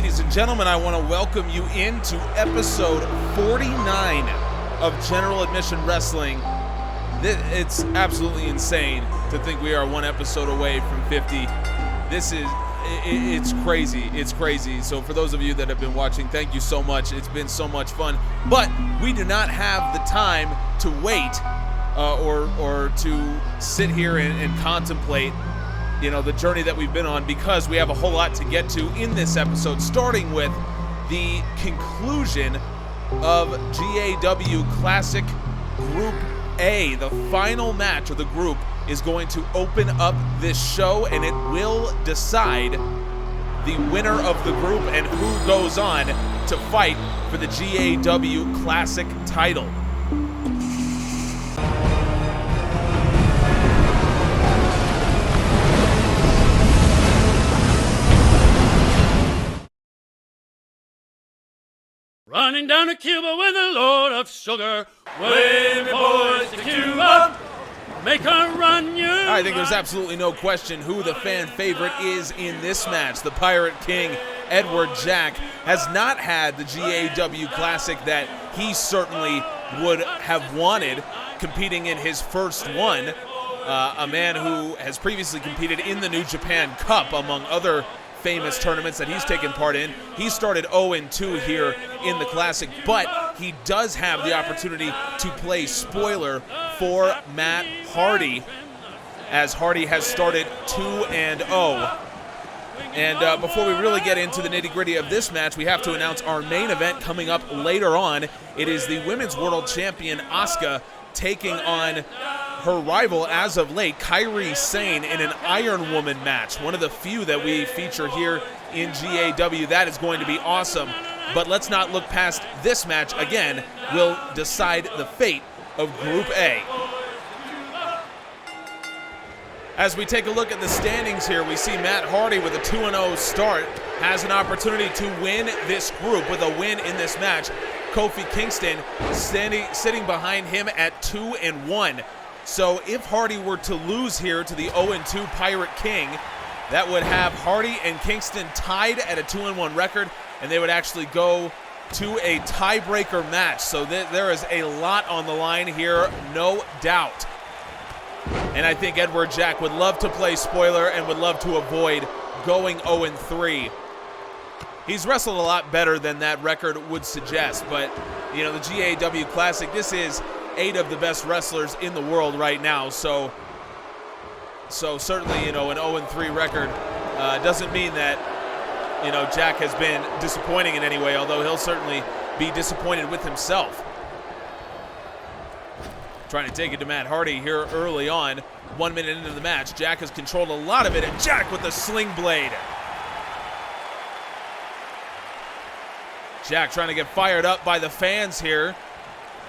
ladies and gentlemen, I want to welcome you into episode 49 of General Admission Wrestling. It's absolutely insane to think we are one episode away from 50. It's crazy. It's crazy. So for those of you that have been watching, thank you so much. It's been so much fun. But we do not have the time to wait or to sit here and contemplate the journey that we've been on, because we have a whole lot to get to in this episode, starting with the conclusion of GAW Classic Group A. The final match of the group is going to open up this show, and it will decide the winner of the group and who goes on to fight for the GAW Classic title. Running down to Cuba with a load of sugar. Wave boys to Cuba, make her run you. I think there's absolutely no question who the fan favorite is in this match. The Pirate King, Edward Jack, has not had the GAW Classic that he certainly would have wanted competing in his first one. A man who has previously competed in the New Japan Cup, among other famous tournaments that he's taken part in. He started 0-2 here in the Classic, but he does have the opportunity to play spoiler for Matt Hardy, as Hardy has started 2-0. And before we really get into the nitty-gritty of this match, we have to announce our main event coming up later on. It is the Women's World Champion Asuka taking on her rival as of late, Kairi Sane, in an Iron Woman match. One of the few that we feature here in GAW. That is going to be awesome. But let's not look past this match. Again, will decide the fate of Group A. As we take a look at the standings here, we see Matt Hardy with a 2-0 start has an opportunity to win this group with a win in this match. Kofi Kingston sitting behind him at 2-1. So if Hardy were to lose here to the 0-2 Pirate King, that would have Hardy and Kingston tied at a 2-1 record, and they would actually go to a tiebreaker match. So there is a lot on the line here, no doubt. And I think Edward Jack would love to play spoiler and would love to avoid going 0-3. He's wrestled a lot better than that record would suggest, but the GAW Classic, this is 8 of the best wrestlers in the world right now, so certainly an 0-3 record doesn't mean that Jack has been disappointing in any way, although he'll certainly be disappointed with himself. Trying to take it to Matt Hardy here early on, 1 minute into the match. Jack has controlled a lot of it, and Jack with the sling blade. Jack trying to get fired up by the fans here.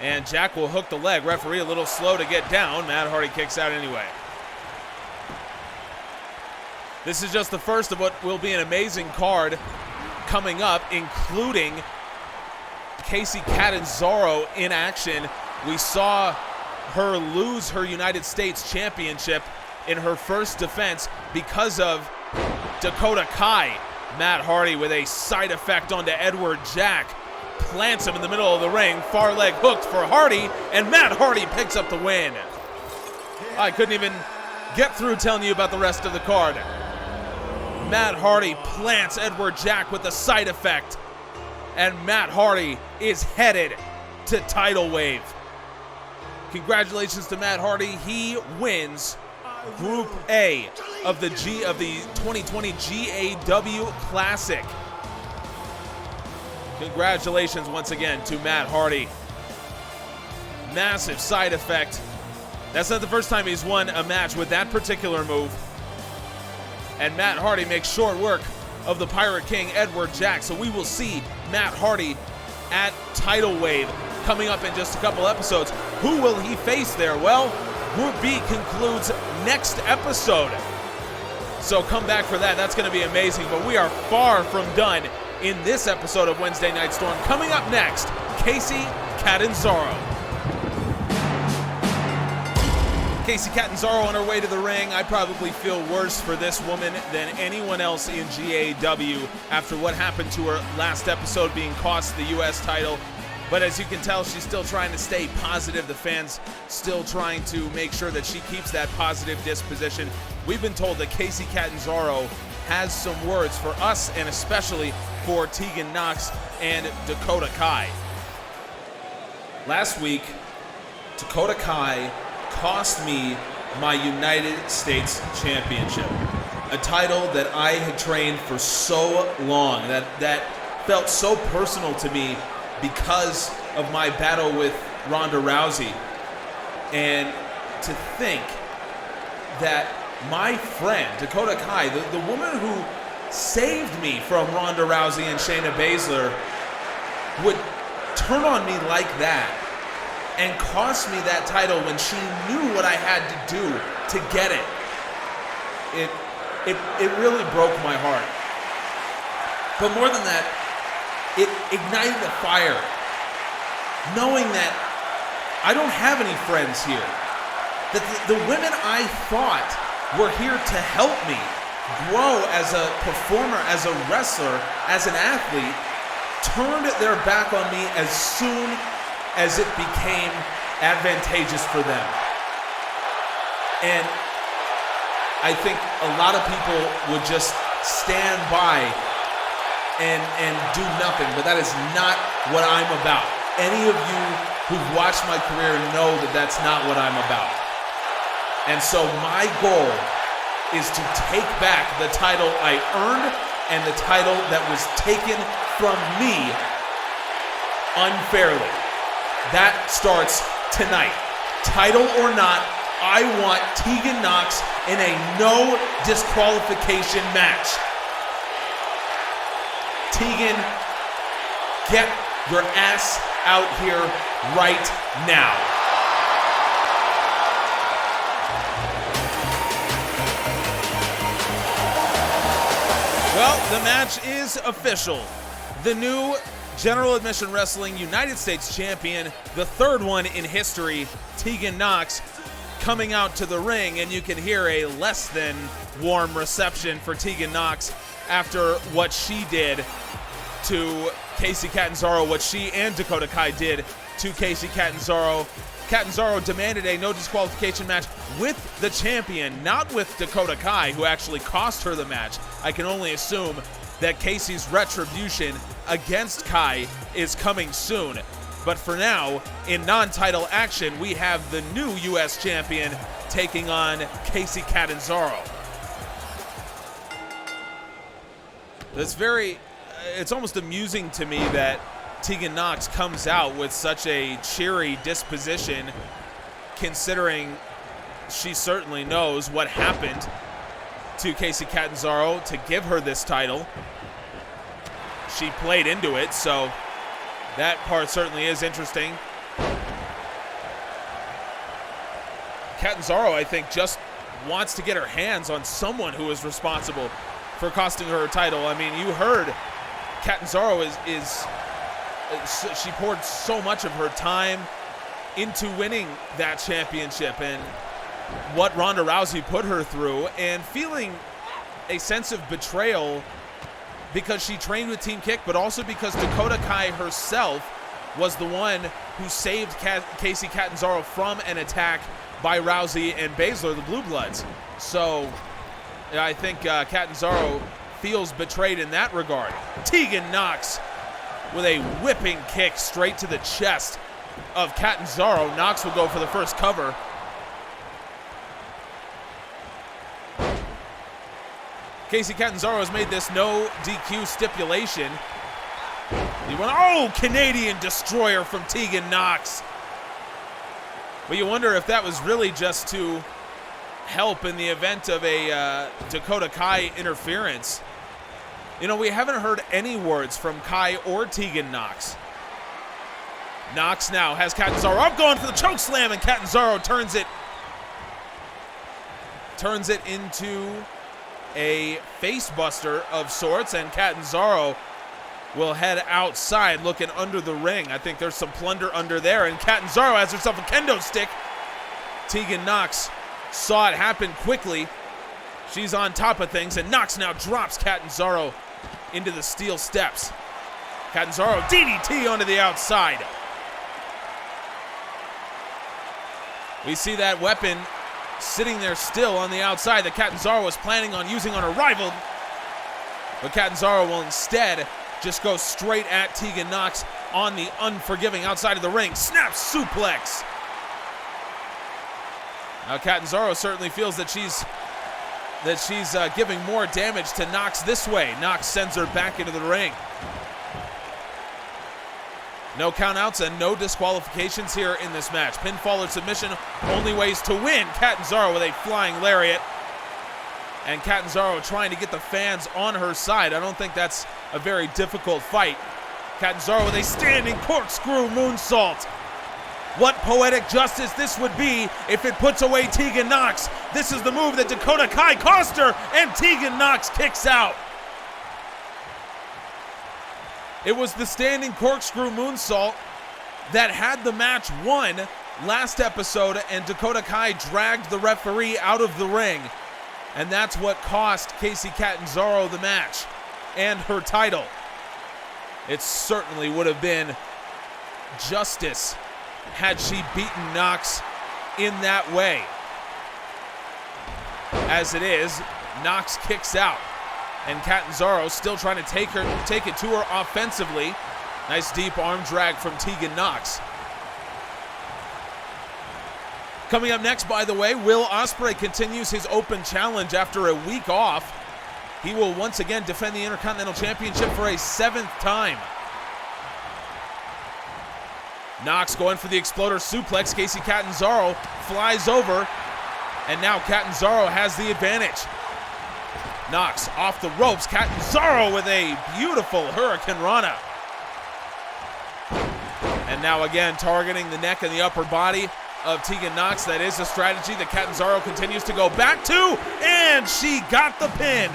And Jack will hook the leg. Referee a little slow to get down. Matt Hardy kicks out anyway. This is just the first of what will be an amazing card coming up, including Kacy Catanzaro in action. We saw her lose her United States Championship in her first defense because of Dakota Kai. Matt Hardy with a side effect onto Edward Jack. Plants him in the middle of the ring. Far leg hooked for Hardy, and Matt Hardy picks up the win. I couldn't even get through telling you about the rest of the card. Matt Hardy plants Edward Jack with the side effect, and Matt Hardy is headed to Tidal Wave. Congratulations to Matt Hardy. He wins Group A of the 2020 GAW Classic. Congratulations once again to Matt Hardy. Massive side effect. That's not the first time he's won a match with that particular move. And Matt Hardy makes short work of the Pirate King, Edward Jack. So we will see Matt Hardy at Tidal Wave coming up in just a couple episodes. Who will he face there? Well, Group B concludes next episode. So come back for that. That's going to be amazing. But we are far from done in this episode of Wednesday Night Storm. Coming up next, Kacy Catanzaro. Kairi Catanzaro on her way to the ring. I probably feel worse for this woman than anyone else in GAW after what happened to her last episode, being cost the U.S. title. But as you can tell, she's still trying to stay positive. The fans still trying to make sure that she keeps that positive disposition. We've been told that Kairi Catanzaro has some words for us, and especially for Tegan Nox and Dakota Kai. Last week, Dakota Kai cost me my United States Championship, a title that I had trained for so long, that felt so personal to me because of my battle with Ronda Rousey. And to think that my friend, Dakota Kai, the woman who saved me from Ronda Rousey and Shayna Baszler, would turn on me like that and cost me that title when she knew what I had to do to get it. It really broke my heart. But more than that, it ignited a fire, knowing that I don't have any friends here. That the women I thought were here to help me grow as a performer, as a wrestler, as an athlete, turned their back on me as soon as it became advantageous for them. And I think a lot of people would just stand by and do nothing, but that is not what I'm about. Any of you who've watched my career know that that's not what I'm about. And so my goal is to take back the title I earned and the title that was taken from me unfairly. That starts tonight. Title or not, I want Tegan Nox in a no disqualification match. Tegan, get your ass out here right now. Well, the match is official. The new General Admission Wrestling United States Champion, the third one in history, Tegan Nox, coming out to the ring, and you can hear a less than warm reception for Tegan Nox after what she did to Kairi Catanzaro, what she and Dakota Kai did to Kairi Catanzaro. Catanzaro demanded a no disqualification match with the champion, not with Dakota Kai, who actually cost her the match. I can only assume that Casey's retribution against Kai is coming soon. But for now, in non-title action, we have the new U.S. champion taking on Kairi Catanzaro. It's almost amusing to me that Tegan Nox comes out with such a cheery disposition, considering she certainly knows what happened to Kairi Catanzaro to give her this title. She played into it, so that part certainly is interesting. Catanzaro, I think, just wants to get her hands on someone who is responsible for costing her title. I mean, you heard Catanzaro she poured so much of her time into winning that championship and what Ronda Rousey put her through, and feeling a sense of betrayal because she trained with Team Kick, but also because Dakota Kai herself was the one who saved Kairi Catanzaro from an attack by Rousey and Baszler, the Blue Bloods. So I think Catanzaro feels betrayed in that regard. Tegan Nox with a whipping kick straight to the chest of Catanzaro. Nox will go for the first cover. Kairi Catanzaro has made this no DQ stipulation. Canadian Destroyer from Tegan Nox. But you wonder if that was really just to help in the event of a Dakota Kai interference. You know, we haven't heard any words from Kai or Tegan Nox. Nox now has Catanzaro up, going for the choke slam, and Catanzaro turns it into a face buster of sorts, and Catanzaro will head outside looking under the ring. I think there's some plunder under there, and Catanzaro has herself a kendo stick. Tegan Nox saw it happen quickly. She's on top of things, and Nox now drops Catanzaro into the steel steps. Catanzaro DDT onto the outside. We see that weapon sitting there still on the outside that Catanzaro was planning on using on her rival. But Catanzaro will instead just go straight at Tegan Nox on the unforgiving outside of the ring. Snap suplex. Now Catanzaro certainly feels that she's giving more damage to Nox this way. Nox sends her back into the ring. No countouts and no disqualifications here in this match. Pinfall or submission, only ways to win. Catanzaro with a flying lariat. And Catanzaro trying to get the fans on her side. I don't think that's a very difficult fight. Catanzaro with a standing corkscrew moonsault. What poetic justice this would be if it puts away Tegan Nox. This is the move that Dakota Kai cost her, and Tegan Nox kicks out. It was the standing corkscrew moonsault that had the match won last episode, and Dakota Kai dragged the referee out of the ring. And that's what cost Kacy Catanzaro the match and her title. It certainly would have been justice had she beaten Nox in that way. As it is, Nox kicks out. And Catanzaro still trying to take it to her offensively. Nice deep arm drag from Tegan Nox. Coming up next, by the way, Will Ospreay continues his open challenge after a week off. He will once again defend the Intercontinental Championship for a 7th time. Nox going for the exploder suplex. Kacy Catanzaro flies over, and now Catanzaro has the advantage. Nox off the ropes. Catanzaro with a beautiful Hurricane Rana. And now again targeting the neck and the upper body of Tegan Nox. That is a strategy that Catanzaro continues to go back to, and she got the pin.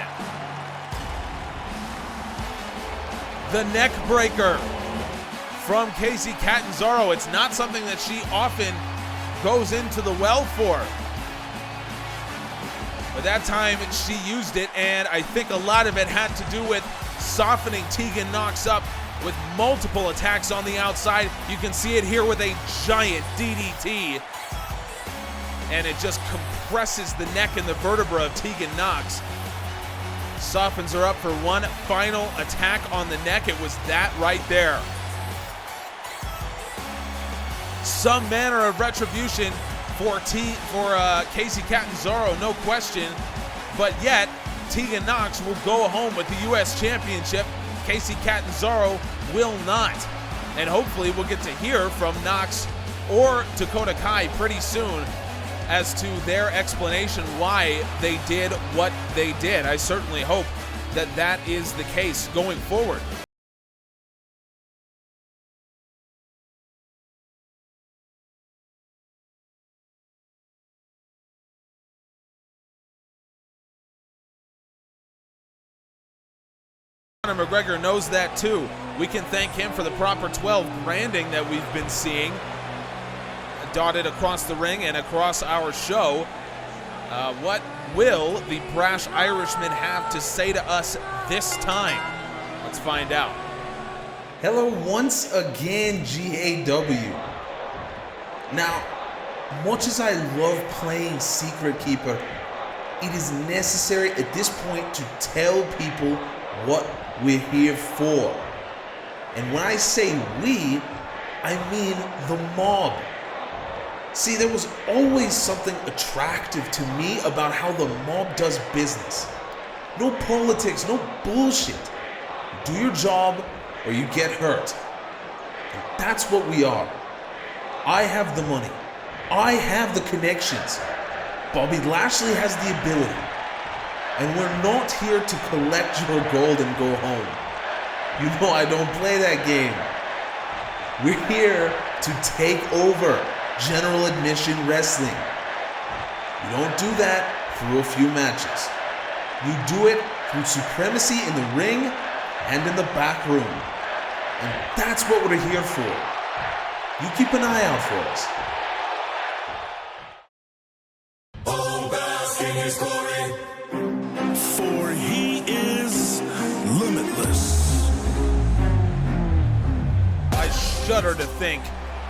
The neck breaker from Kacy Catanzaro. It's not something that she often goes into the well for. But that time she used it, and I think a lot of it had to do with softening Tegan Nox up with multiple attacks on the outside. You can see it here with a giant DDT. And it just compresses the neck and the vertebra of Tegan Nox. Softens her up for one final attack on the neck. It was that right there. Some manner of retribution for Kacy Catanzaro, no question. But yet, Tegan Nox will go home with the U.S. Championship. Kacy Catanzaro will not. And hopefully we'll get to hear from Nox or Dakota Kai pretty soon as to their explanation why they did what they did. I certainly hope that that is the case going forward. Conor McGregor knows that too. We can thank him for the proper 12 branding that we've been seeing dotted across the ring and across our show. What will the brash Irishman have to say to us this time? Let's find out. Hello once again, GAW. Now, much as I love playing Secret Keeper, it is necessary at this point to tell people what we're here for. And when I say we, I mean the mob. See, there was always something attractive to me about how the mob does business. No politics, no bullshit. Do your job or you get hurt. And that's what we are. I have the money. I have the connections. Bobby Lashley has the ability. And we're not here to collect your gold and go home. You know I don't play that game. We're here to take over general admission wrestling. You don't do that through a few matches. You do it through supremacy in the ring and in the back room. And that's what we're here for. You keep an eye out for us. shudder to think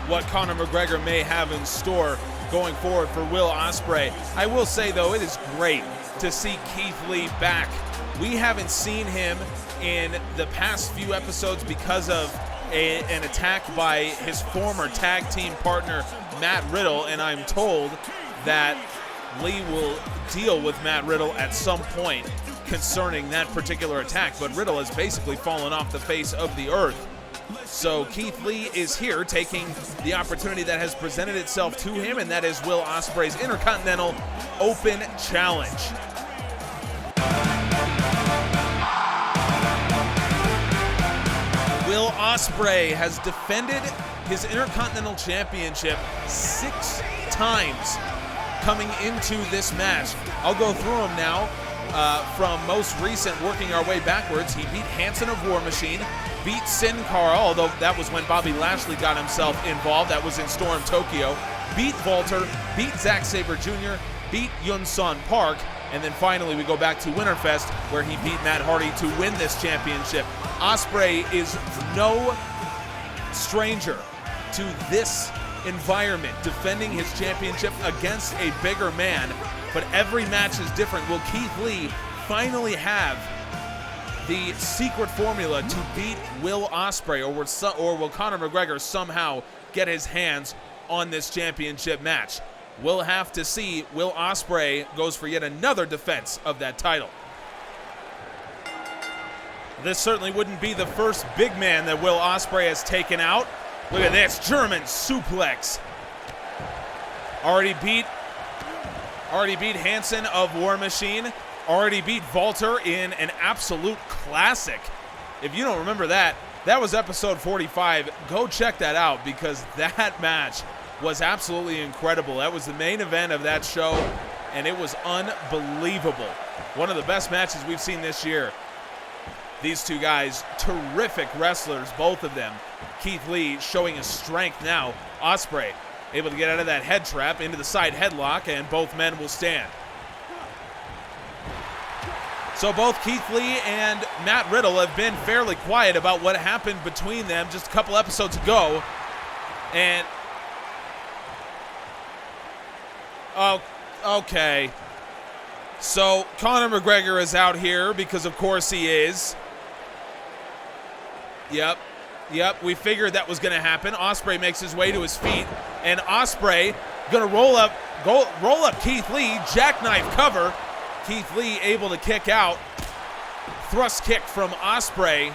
what Conor McGregor may have in store going forward for Will Ospreay. I will say, though, it is great to see Keith Lee back. We haven't seen him in the past few episodes because of an attack by his former tag team partner, Matt Riddle, and I'm told that Lee will deal with Matt Riddle at some point concerning that particular attack, but Riddle has basically fallen off the face of the earth. So Keith Lee is here taking the opportunity that has presented itself to him, and that is Will Ospreay's Intercontinental Open Challenge. Will Ospreay has defended his Intercontinental Championship 6 times coming into this match. I'll go through them now. From most recent, working our way backwards, he beat Hanson of War Machine, beat Sin Cara, although that was when Bobby Lashley got himself involved. That was in Storm Tokyo. Beat Walter, beat Zack Sabre Jr., beat Yun-Son Park, and then finally we go back to Winterfest where he beat Matt Hardy to win this championship. Ospreay is no stranger to this environment, defending his championship against a bigger man, but every match is different. Will Keith Lee finally have the secret formula to beat Will Ospreay, or will Conor McGregor somehow get his hands on this championship match? We'll have to see. Will Ospreay goes for yet another defense of that title. This certainly wouldn't be the first big man that Will Ospreay has taken out. Look at this, German suplex. Already beat Hanson of War Machine. Already beat Walter in an absolute classic. If you don't remember that, that was episode 45. Go check that out because that match was absolutely incredible. That was the main event of that show, and it was unbelievable. One of the best matches we've seen this year. These two guys, terrific wrestlers, both of them. Keith Lee showing his strength now. Ospreay able to get out of that head trap into the side headlock, and both men will stand. So both Keith Lee and Matt Riddle have been fairly quiet about what happened between them just a couple episodes ago. And oh, okay. So Conor McGregor is out here because of course he is. Yep, we figured that was going to happen. Ospreay makes his way to his feet, and Ospreay going to roll up Keith Lee, jackknife cover. Keith Lee able to kick out. Thrust kick from Ospreay.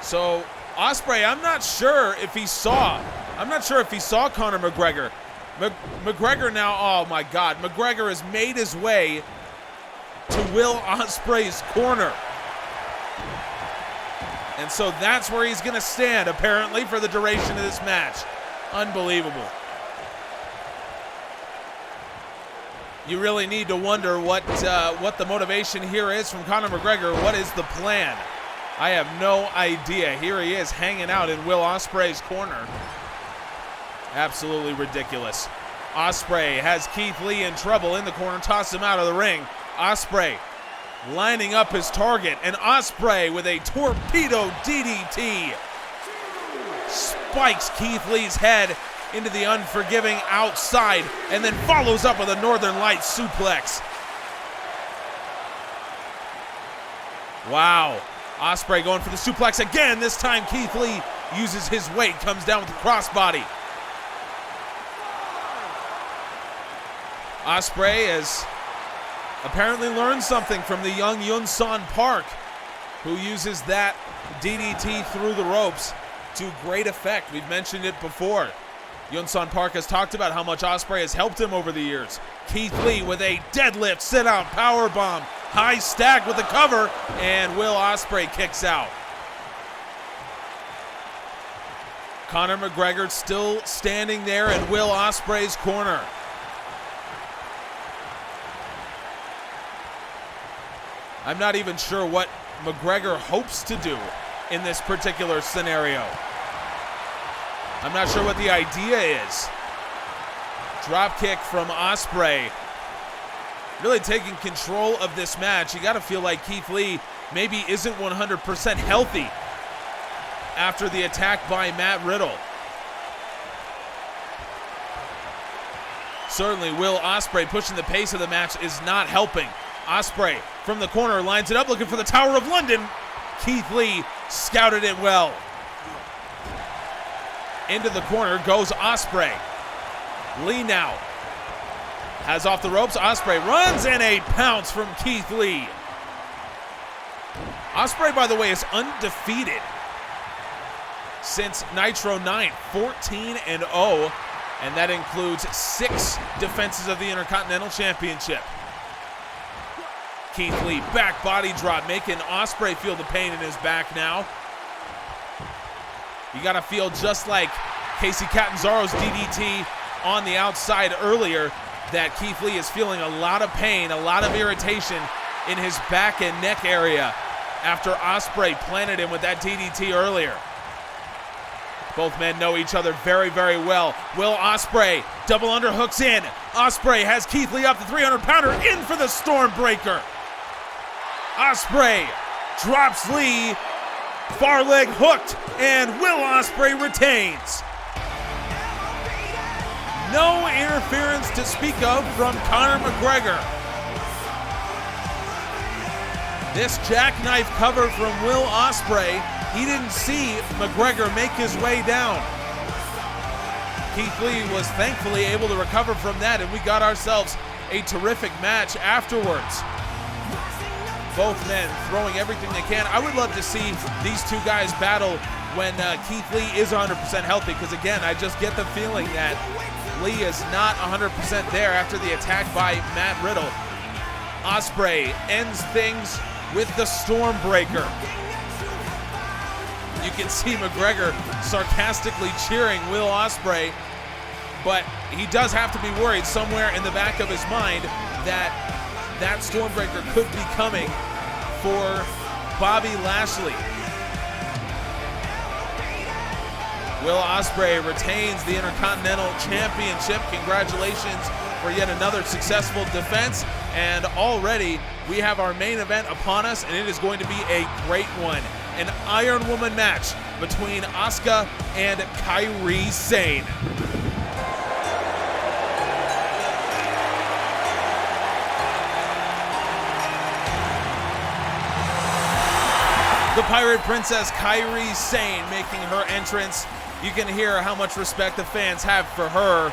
So Ospreay, I'm not sure if he saw Conor McGregor. McGregor now, oh my God, McGregor has made his way to Will Ospreay's corner. And so that's where he's going to stand, apparently, for the duration of this match. Unbelievable. You really need to wonder what the motivation here is from Conor McGregor. What is the plan? I have no idea. Here he is hanging out in Will Ospreay's corner. Absolutely ridiculous. Ospreay has Keith Lee in trouble in the corner, tosses him out of the ring. Ospreay lining up his target, and Ospreay with a torpedo DDT spikes Keith Lee's head into the unforgiving outside, and then follows up with a Northern Lights suplex. Wow. Ospreay going for the suplex again. This time Keith Lee uses his weight, comes down with the crossbody. Ospreay has apparently learned something from the young Yun-Son Park, who uses that DDT through the ropes to great effect. We've mentioned it before. Yun-Son Park has talked about how much Ospreay has helped him over the years. Keith Lee with a deadlift, sit-out powerbomb, high stack with the cover, and Will Ospreay kicks out. Conor McGregor still standing there in Will Ospreay's corner. I'm not even sure what McGregor hopes to do in this particular scenario. I'm not sure what the idea is. Drop kick from Ospreay. Really taking control of this match. You got to feel like Keith Lee maybe isn't 100% healthy. after the attack by Matt Riddle. Certainly Will Ospreay pushing the pace of the match is not helping. Ospreay from the corner lines it up looking for the Tower of London. Keith Lee scouted it well. Into the corner goes Ospreay. Lee now has off the ropes. Ospreay runs and a pounce from Keith Lee. Ospreay, by the way, is undefeated since Nitro 9, 14-0, and that includes 6 defenses of the Intercontinental Championship. Keith Lee, back body drop, making Ospreay feel the pain in his back now. You gotta feel just like Casey Catanzaro's DDT on the outside earlier, that Keith Lee is feeling a lot of pain, a lot of irritation in his back and neck area after Ospreay planted him with that DDT earlier. Both men know each other very, very well. Will Ospreay double underhooks in. Ospreay has Keith Lee up, the 300-pounder in for the Stormbreaker. Ospreay drops Lee, far leg hooked, and Will Ospreay retains. No interference to speak of from Conor McGregor. This jackknife cover from Will Ospreay, he didn't see McGregor make his way down. Keith Lee was thankfully able to recover from that, and we got ourselves a terrific match afterwards. Both men throwing everything they can. I would love to see these two guys battle when Keith Lee is 100% healthy, because again, I just get the feeling that Lee is not 100% there after the attack by Matt Riddle. Ospreay ends things with the Stormbreaker. You can see McGregor sarcastically cheering Will Ospreay, but he does have to be worried somewhere in the back of his mind that that Stormbreaker could be coming for Bobby Lashley. Will Ospreay retains the Intercontinental Championship. Congratulations for yet another successful defense. And already we have our main event upon us, and it is going to be a great one. An Iron Woman match between Asuka and Kairi Sane. The Pirate Princess Kairi Sane making her entrance. You can hear how much respect the fans have for her.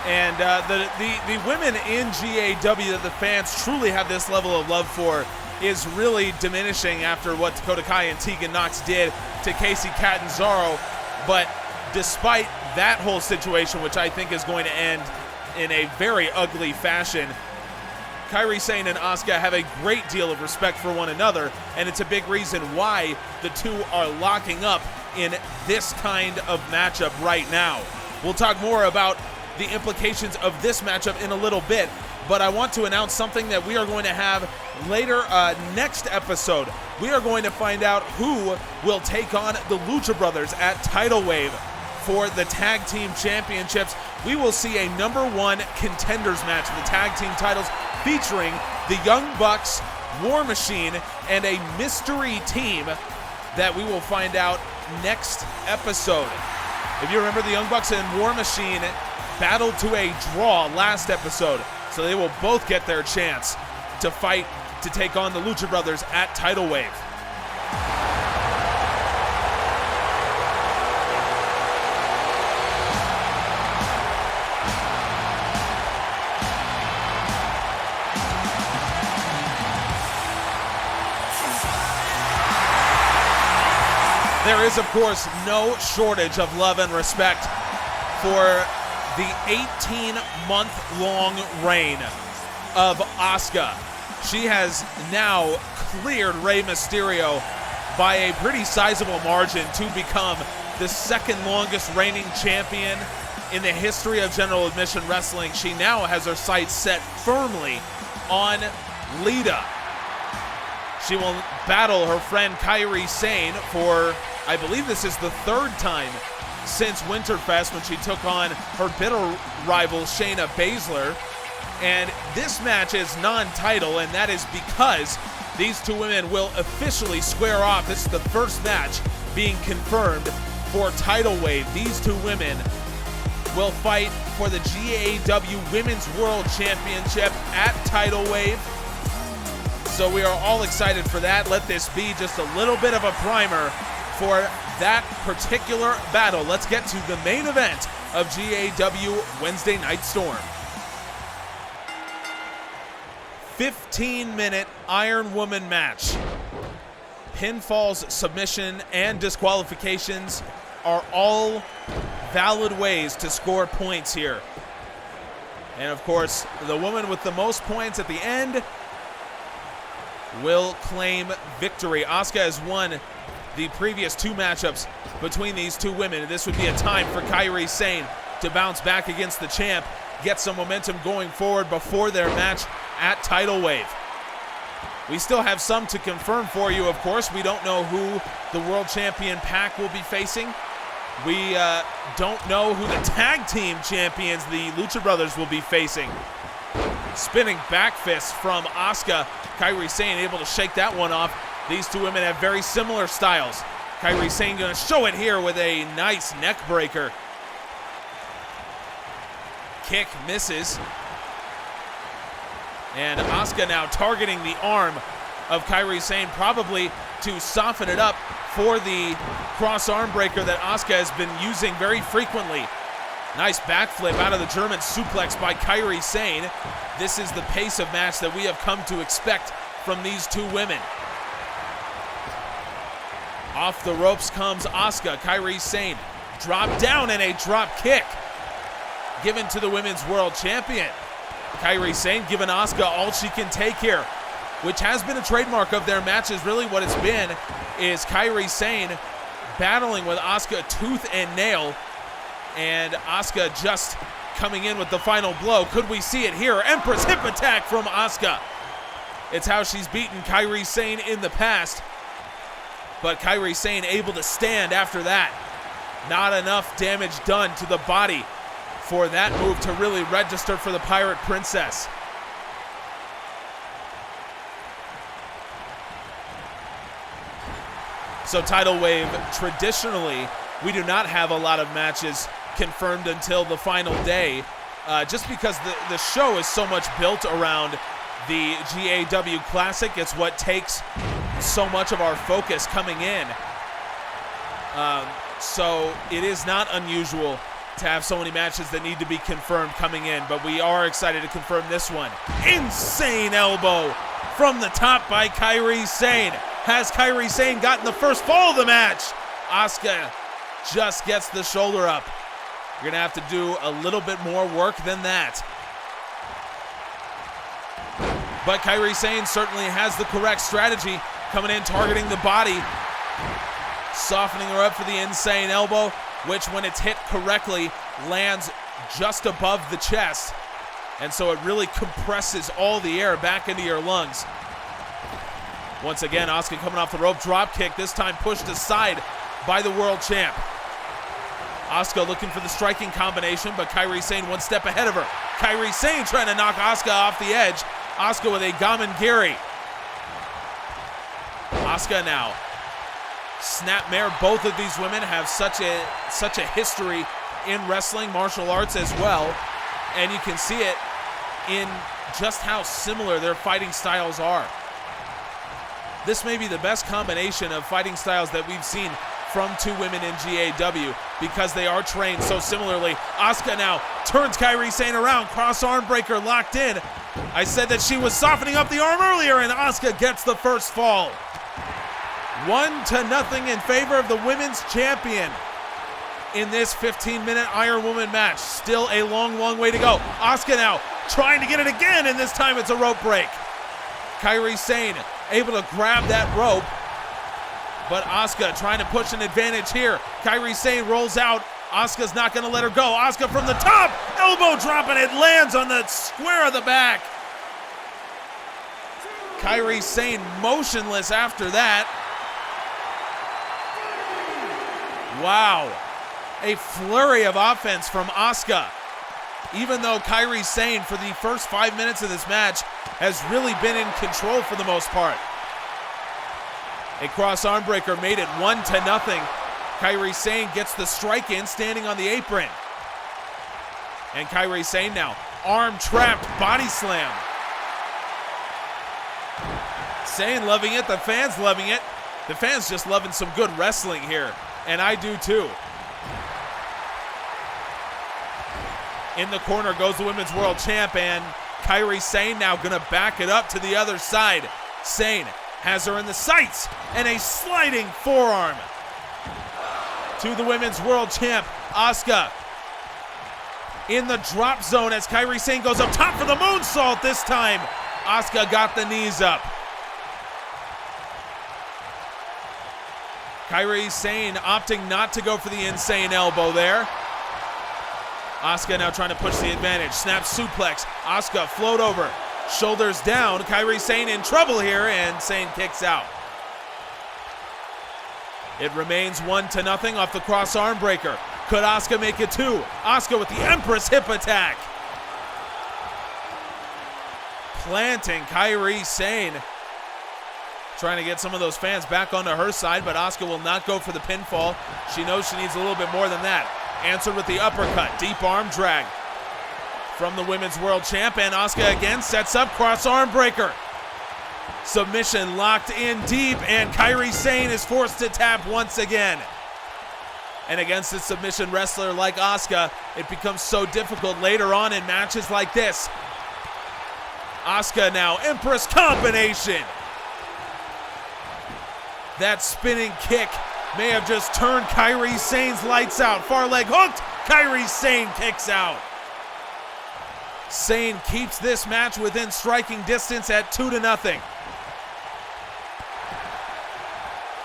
And the women in GAW that the fans truly have this level of love for is really diminishing after what Dakota Kai and Tegan Nox did to Casey Catanzaro. But despite that whole situation, which I think is going to end in a very ugly fashion, Kairi Sane and Asuka have a great deal of respect for one another, and it's a big reason why the two are locking up in this kind of matchup right now. We'll talk more about the implications of this matchup in a little bit, but I want to announce something that we are going to have later next episode. We are going to find out who will take on the Lucha Brothers at Tidal Wave for the Tag Team Championships. We will see a #1 contenders match for the Tag Team titles featuring the Young Bucks, War Machine, and a mystery team that we will find out next episode. If you remember, the Young Bucks and War Machine battled to a draw last episode, so they will both get their chance to fight to take on the Lucha Brothers at Tidal Wave. There is, of course, no shortage of love and respect for the 18-month-long reign of Asuka. She has now cleared Rey Mysterio by a pretty sizable margin to become the second longest reigning champion in the history of general admission wrestling. She now has her sights set firmly on Lita. She will battle her friend Kairi Sane for, I believe this is the third time since Winterfest, when she took on her bitter rival Shayna Baszler. And this match is non-title, and that is because these two women will officially square off. This is the first match being confirmed for Tidal Wave. These two women will fight for the GAW Women's World Championship at Tidal Wave. So we are all excited for that. Let this be just a little bit of a primer for that particular battle. Let's get to the main event of GAW Wednesday Night Storm. 15-minute Iron Woman match. Pinfalls, submission, and disqualifications are all valid ways to score points here. And of course, the woman with the most points at the end will claim victory. Asuka has won the previous two matchups between these two women. This would be a time for Kairi Sane to bounce back against the champ, get some momentum going forward before their match at Tidal Wave. We still have some to confirm for you, of course. We don't know who the World Champion Pac will be facing. We don't know who the Tag Team Champions, the Lucha Brothers, will be facing. Spinning back fist from Asuka. Kairi Sane able to shake that one off. These two women have very similar styles. Kairi Sane gonna show it here with a nice neck breaker. Kick misses. And Asuka now targeting the arm of Kairi Sane, probably to soften it up for the cross arm breaker that Asuka has been using very frequently. Nice backflip out of the German suplex by Kairi Sane. This is the pace of match that we have come to expect from these two women. Off the ropes comes Asuka. Kairi Sane drop down and a drop kick given to the Women's World Champion. Kairi Sane giving Asuka all she can take here, which has been a trademark of their matches. Really what it's been is Kairi Sane battling with Asuka tooth and nail, and Asuka just coming in with the final blow. Could we see it here? Empress hip attack from Asuka. It's how she's beaten Kairi Sane in the past, but Kairi Sane able to stand after that. Not enough damage done to the body for that move to really register for the Pirate Princess. So Tidal Wave, traditionally, we do not have a lot of matches confirmed until the final day, just because the show is so much built around the GAW Classic. It's what takes so much of our focus coming in. So it is not unusual to have so many matches that need to be confirmed coming in, but we are excited to confirm this one. Insane elbow from the top by Kairi Sane. Has Kairi Sane gotten the first fall of the match? Asuka just gets the shoulder up. You're gonna have to do a little bit more work than that. But Kairi Sane certainly has the correct strategy, coming in, targeting the body, softening her up for the insane elbow, which when it's hit correctly lands just above the chest, and so it really compresses all the air back into your lungs. Once again, Asuka coming off the rope, drop kick, this time pushed aside by the world champ. Asuka looking for the striking combination, but Kairi Sane one step ahead of her. Kairi Sane trying to knock Asuka off the edge. Asuka with a Gamengiri. Asuka now. Snapmare. Both of these women have such a history in wrestling, martial arts as well, and you can see it in just how similar their fighting styles are. This may be the best combination of fighting styles that we've seen from two women in GAW because they are trained so similarly. Asuka now turns Kairi Sane around, cross arm breaker locked in. I said that she was softening up the arm earlier, and Asuka gets the first fall. 1-0 in favor of the women's champion in this 15-minute Iron Woman match. Still a long, long way to go. Asuka now trying to get it again, and this time it's a rope break. Kairi Sane able to grab that rope, but Asuka trying to push an advantage here. Kairi Sane rolls out. Asuka's not going to let her go. Asuka from the top, elbow drop, and it lands on the square of the back. Kairi Sane motionless after that. Wow, a flurry of offense from Asuka. Even though Kairi Sane for the first 5 minutes of this match has really been in control for the most part. A cross arm breaker made it 1-0. Kairi Sane gets the strike in, standing on the apron. And Kairi Sane now, arm trapped, body slam. Sane loving it, the fans loving it. The fans just loving some good wrestling here, and I do too. In the corner goes the Women's World Champ, and Kairi Sane now gonna back it up to the other side. Sane has her in the sights, and a sliding forearm to the Women's World Champ, Asuka. In the drop zone as Kairi Sane goes up top for the moonsault this time. Asuka got the knees up. Kairi Sane opting not to go for the insane elbow there. Asuka now trying to push the advantage. Snap suplex. Asuka float over. Shoulders down. Kairi Sane in trouble here, and Sane kicks out. It remains 1-0 off the cross arm breaker. Could Asuka make it 2? Asuka with the Empress hip attack. Planting Kairi Sane. Trying to get some of those fans back onto her side, but Asuka will not go for the pinfall. She knows she needs a little bit more than that. Answered with the uppercut, deep arm drag from the Women's World Champ, and Asuka again sets up cross arm breaker. Submission locked in deep, and Kairi Sane is forced to tap once again. And against a submission wrestler like Asuka, it becomes so difficult later on in matches like this. Asuka now, Empress combination. That spinning kick may have just turned Kairi Sane's lights out. Far leg hooked, Kairi Sane kicks out. Sane keeps this match within striking distance at 2-0.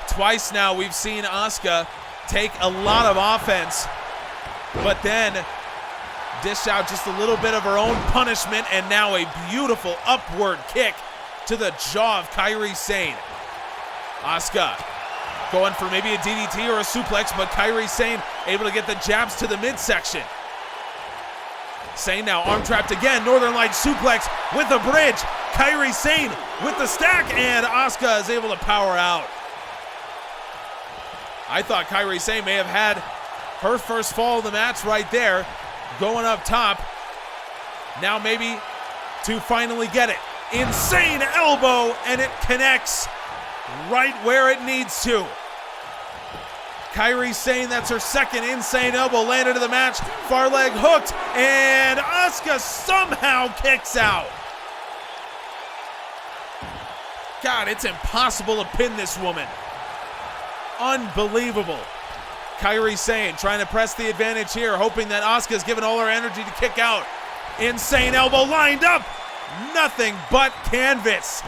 Twice now we've seen Asuka take a lot of offense, but then dish out just a little bit of her own punishment, and now a beautiful upward kick to the jaw of Kairi Sane. Asuka going for maybe a DDT or a suplex, but Kairi Sane able to get the jabs to the midsection. Sane now arm trapped again, Northern Light suplex with a bridge. Kairi Sane with the stack, and Asuka is able to power out. I thought Kairi Sane may have had her first fall of the match right there, going up top. Now maybe to finally get it. Insane elbow, and it connects right where it needs to. Kairi Sane, that's her second insane elbow, landed to the match. Far leg hooked, and Asuka somehow kicks out. God, it's impossible to pin this woman. Unbelievable. Kairi Sane trying to press the advantage here, hoping that Asuka's given all her energy to kick out. Insane elbow lined up. Nothing but canvas.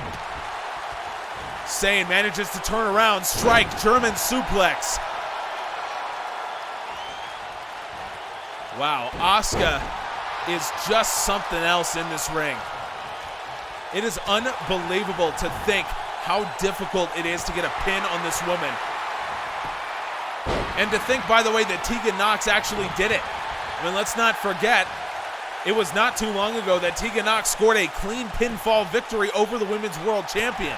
Sane manages to turn around, strike, German suplex. Wow, Asuka is just something else in this ring. It is unbelievable to think how difficult it is to get a pin on this woman. And to think, by the way, that Tegan Nox actually did it. I mean, let's not forget, it was not too long ago that Tegan Nox scored a clean pinfall victory over the Women's World Champion.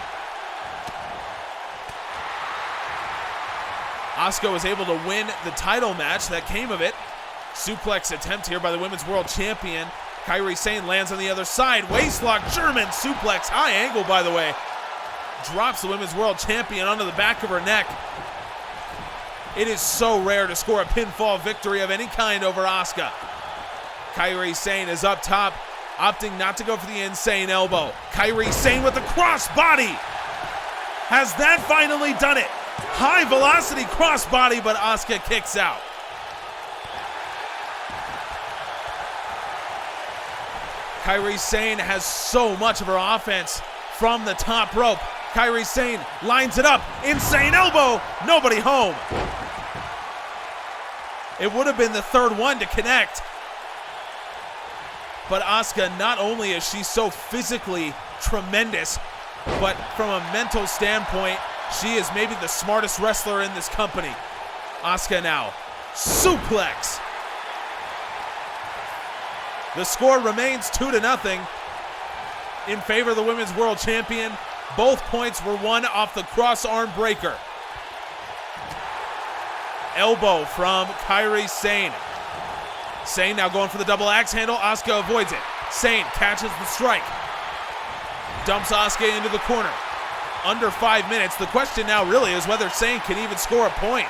Asuka was able to win the title match that came of it. Suplex attempt here by the Women's World Champion. Kairi Sane lands on the other side. Waistlock, German suplex, high angle by the way. Drops the Women's World Champion onto the back of her neck. It is so rare to score a pinfall victory of any kind over Asuka. Kairi Sane is up top, opting not to go for the insane elbow. Kairi Sane with the crossbody. Has that finally done it? High velocity crossbody, but Asuka kicks out. Kairi Sane has so much of her offense from the top rope. Kairi Sane lines it up. Insane elbow. Nobody home. It would have been the third one to connect. But Asuka, not only is she so physically tremendous, but from a mental standpoint, she is maybe the smartest wrestler in this company. Asuka now. Suplex. The score remains 2-0 in favor of the Women's World Champion. Both points were won off the cross arm breaker. Elbow from Kairi Sane. Sane now going for the double axe handle. Asuka avoids it. Sane catches the strike. Dumps Asuka into the corner. Under 5 minutes. The question now really is whether Sane can even score a point.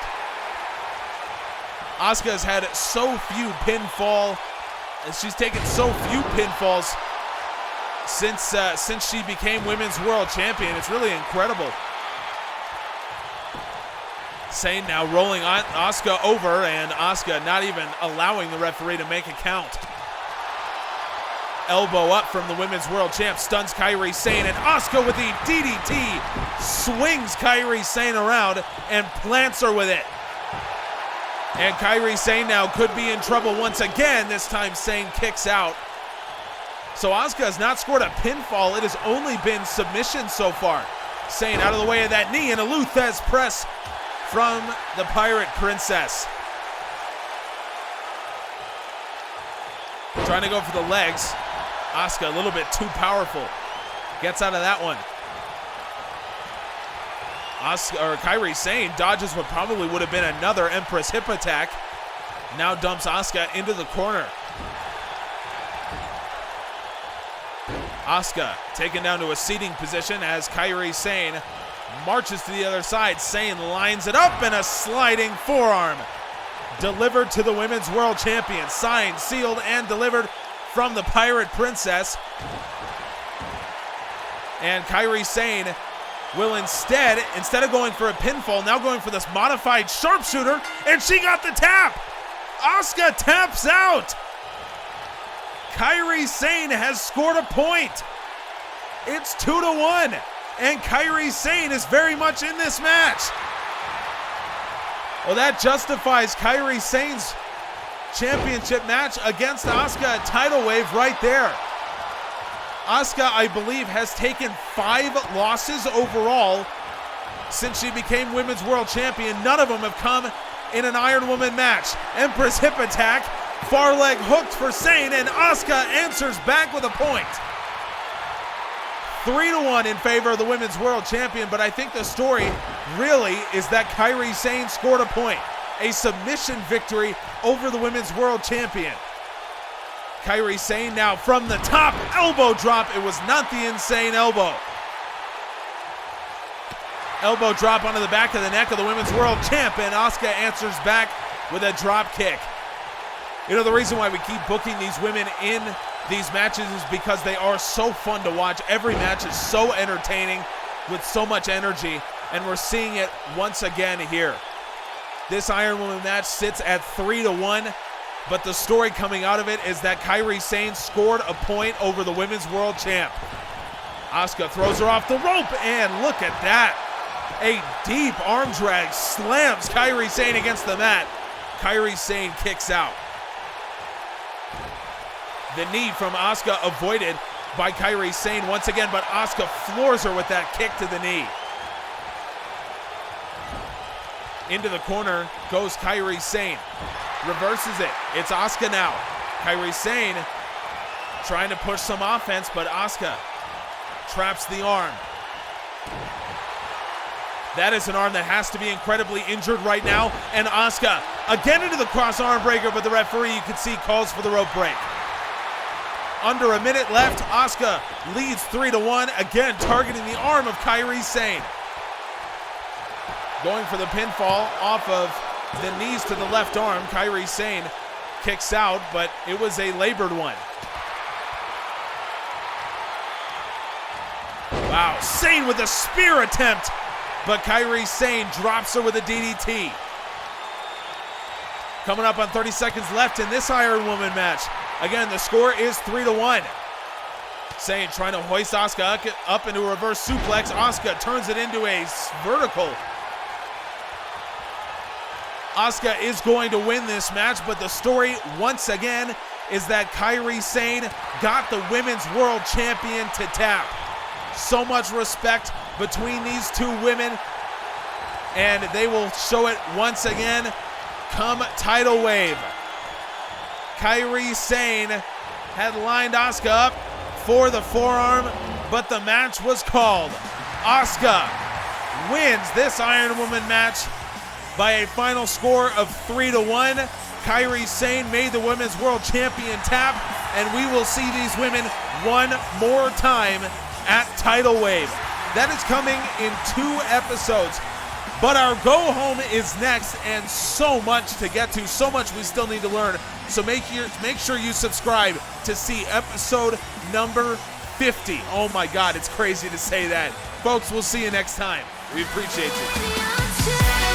Asuka has had so few pinfall, and she's taken so few pinfalls since she became Women's World Champion. It's really incredible. Sane now rolling Asuka over, and Asuka not even allowing the referee to make a count. Elbow up from the Women's World Champ, stuns Kairi Sane, and Asuka with the DDT swings Kairi Sane around and plants her with it. And Kairi Sane now could be in trouble once again. This time Sane kicks out. So Asuka has not scored a pinfall. It has only been submission so far. Sane out of the way of that knee, and a Luthez press from the Pirate Princess. Trying to go for the legs. Asuka a little bit too powerful. Gets out of that one. Kairi Sane dodges what probably would have been another Empress hip attack. Now dumps Asuka into the corner. Asuka taken down to a seating position as Kairi Sane marches to the other side. Sane lines it up, and a sliding forearm delivered to the Women's World Champion. Signed, sealed, and delivered from the Pirate Princess. And Kairi Sane will instead of going for a pinfall, now going for this modified sharpshooter, and she got the tap. Asuka taps out. Kairi Sane has scored a point. It's 2-1, and Kairi Sane is very much in this match. Well, that justifies Kairi Sane's championship match against Asuka at Tidal Wave right there. Asuka, I believe, has taken 5 losses overall since she became Women's World Champion. None of them have come in an Iron Woman match. Empress hip attack, far leg hooked for Sane, and Asuka answers back with a point. 3-1 in favor of the Women's World Champion, but I think the story really is that Kairi Sane scored a point. A submission victory over the Women's World Champion. Kairi Sane now from the top, elbow drop. It was not the insane elbow. Elbow drop onto the back of the neck of the Women's World Champ, and Asuka answers back with a drop kick. You know, the reason why we keep booking these women in these matches is because they are so fun to watch. Every match is so entertaining with so much energy, and we're seeing it once again here. This Iron Woman match sits at 3-1, but the story coming out of it is that Kairi Sane scored a point over the Women's World Champ. Asuka throws her off the rope, and look at that. A deep arm drag slams Kairi Sane against the mat. Kairi Sane kicks out. The knee from Asuka avoided by Kairi Sane once again, but Asuka floors her with that kick to the knee. Into the corner goes Kairi Sane. Reverses it. It's Asuka now. Kairi Sane trying to push some offense, but Asuka traps the arm. That is an arm that has to be incredibly injured right now. And Asuka again into the cross arm breaker, but the referee, you can see, calls for the rope break. Under a minute left, Asuka leads 3-1, again targeting the arm of Kairi Sane. Going for the pinfall off of the knees to the left arm. Kairi Sane kicks out, but it was a labored one. Wow, Sane with a spear attempt, but Kairi Sane drops her with a DDT. Coming up on 30 seconds left in this Iron Woman match. Again, the score is 3-1. Sane trying to hoist Asuka up into a reverse suplex. Asuka turns it into a vertical. Asuka is going to win this match, but the story, once again, is that Kairi Sane got the Women's World Champion to tap. So much respect between these two women, and they will show it once again come Tidal Wave. Kairi Sane had lined Asuka up for the forearm, but the match was called. Asuka wins this Iron Woman match by a final score of 3-1. Kairi Sane made the Women's World Champion tap, and we will see these women one more time at Tidal Wave. That is coming in 2 episodes. But our go home is next, and so much to get to, so much we still need to learn. So make sure you subscribe to see episode number 50. Oh my God, it's crazy to say that. Folks, we'll see you next time. We appreciate you.